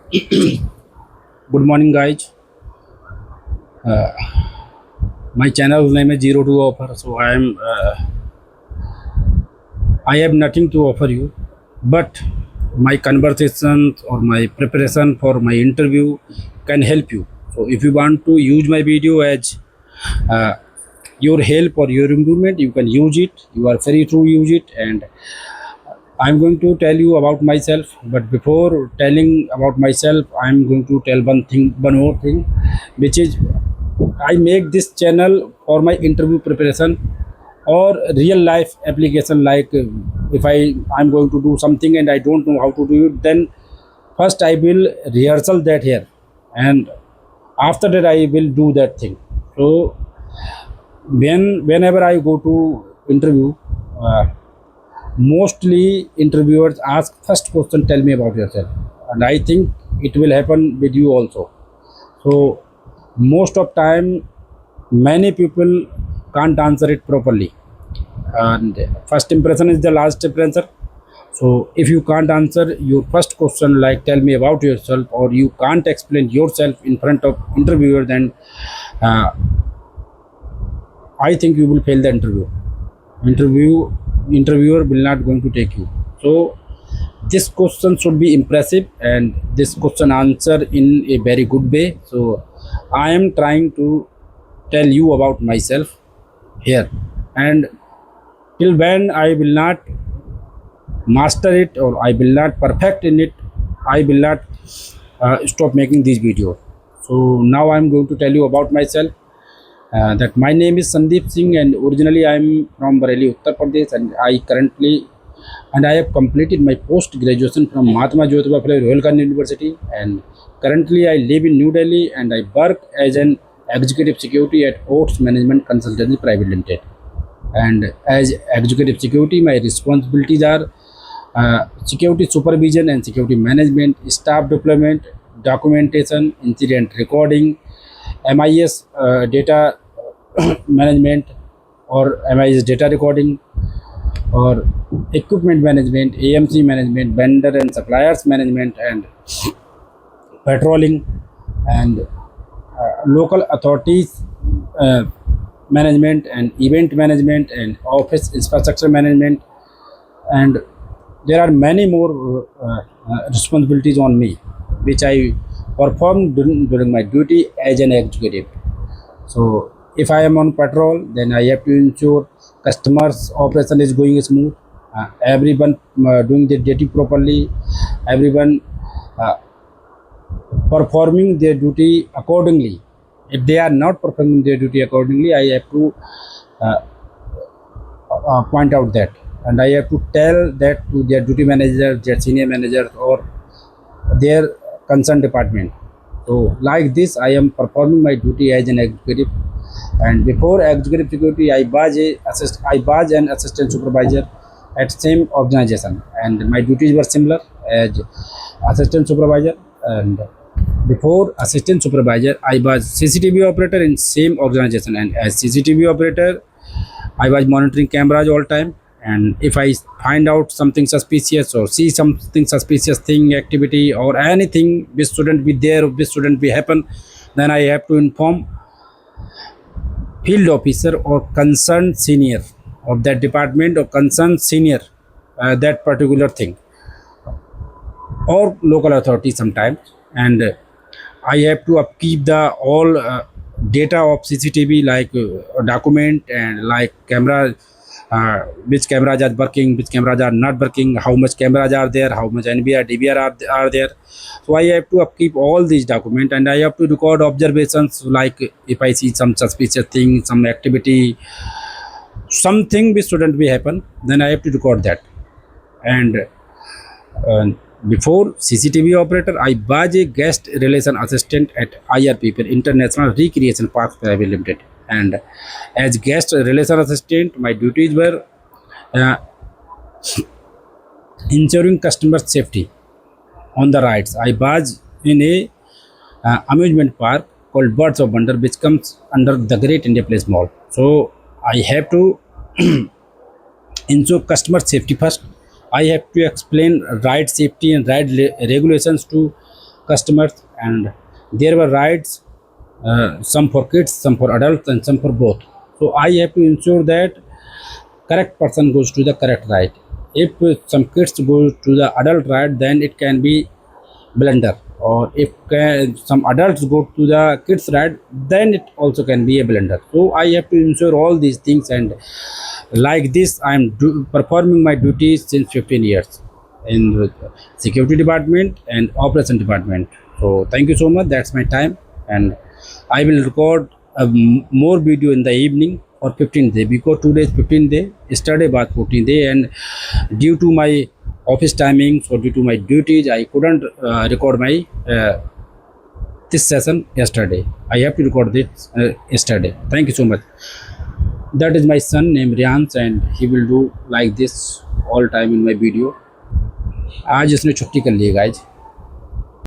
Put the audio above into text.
Good morning, guys. My channel name is Zero to Offer. So I have nothing to offer you, but my conversations or my preparation for my interview can help you. So if you want to use my video as uh, your help or your improvement, you can use it. You are free to use it, and I'm going to tell you about myself. But before telling about myself, I'm going to tell one more thing, which is I make this channel for my interview preparation or real life application. Like if I'm going to do something and I don't know how to do it, then first I will rehearsal that here, and after that I will do that thing. So whenever I go to interview, uh, mostly interviewers ask first question, tell me about yourself, and I think it will happen with you also. So most of time many people can't answer it properly, and first impression is the last impression. So if you can't answer your first question, like tell me about yourself, or you can't explain yourself in front of interviewer, then uh, I think you will fail the interview interviewer will not going to take you. So this question should be impressive, and this question answer in a very good way. So I am trying to tell you about myself here, and till when I will not master it or I will not perfect in it, I will not stop making these videos. So now I'm going to tell you about myself. That my name is Sandeep Singh, and originally I am from Bareilly, Uttar Pradesh, and I have completed my post graduation from Mahatma Jyotiba Phule Royal Gandhi University, and currently I live in New Delhi, and I work as an executive security at Oats Management Consultancy Private Limited. And as executive security, my responsibilities are security supervision and security management, staff deployment, documentation, incident recording, MIS data management, or MIS data recording, or equipment management, AMC management, vendor and suppliers management, and patrolling, and local authorities management, and event management, and office infrastructure management, and there are many more responsibilities on me, which I perform during my duty as an executive. So if I am on patrol, then I have to ensure customers operation is going smooth, everyone doing their duty properly, everyone uh, performing their duty accordingly. If they are not performing their duty accordingly, I have to uh, point out that, and I have to tell that to their duty manager, their senior managers, or their concerned department. So like this, I am performing my duty as an executive. And before executive security, I was an assistant supervisor at same organization, and my duties were similar as assistant supervisor. And before assistant supervisor, I was CCTV operator in same organization, and as CCTV operator, I was monitoring cameras all time. And if I find out something suspicious or see something suspicious thing, activity, or anything which shouldn't be there or which shouldn't be happen, then I have to inform field officer or concerned senior of that department, or concerned senior that particular thing, or local authority sometimes. And I have to upkeep the all data of CCTV, like document, and like camera, which cameras are working, which cameras are not working, how much cameras are there, how much NVR, DVR are there. So I have to upkeep all these documents, and I have to record observations, like if I see some suspicious thing, some activity, something which shouldn't be happen, then I have to record that. And uh, before CCTV operator, I was a guest relation assistant at IRP, International Recreation Parks Private Limited. And as guest relation assistant, my duties were uh, ensuring customer safety on the rides. I was in a amusement park called Birds of Wonder, which comes under the Great India Place Mall. So I have to ensure customer safety first. I have to explain ride safety and ride regulations to customers, and there were rides, some for kids, some for adults, and some for both. So I have to ensure that correct person goes to the correct ride. If some kids go to the adult ride, then it can be blunder, or if some adults go to the kids ride, then it also can be a blunder. So I have to ensure all these things, and like this I am performing my duties since 15 years in the security department and operation department. So thank you so much, that's my time, and I will record more video in the evening or 15th day, because today is 15th day, yesterday was 14th day, and due to my office timings or due to my duties I couldn't record my this session yesterday. I have to record this yesterday. Thank you so much. That is my son named Rians, and he will do like this all time in my video. आज इसने छुट्टी कर ली है guys.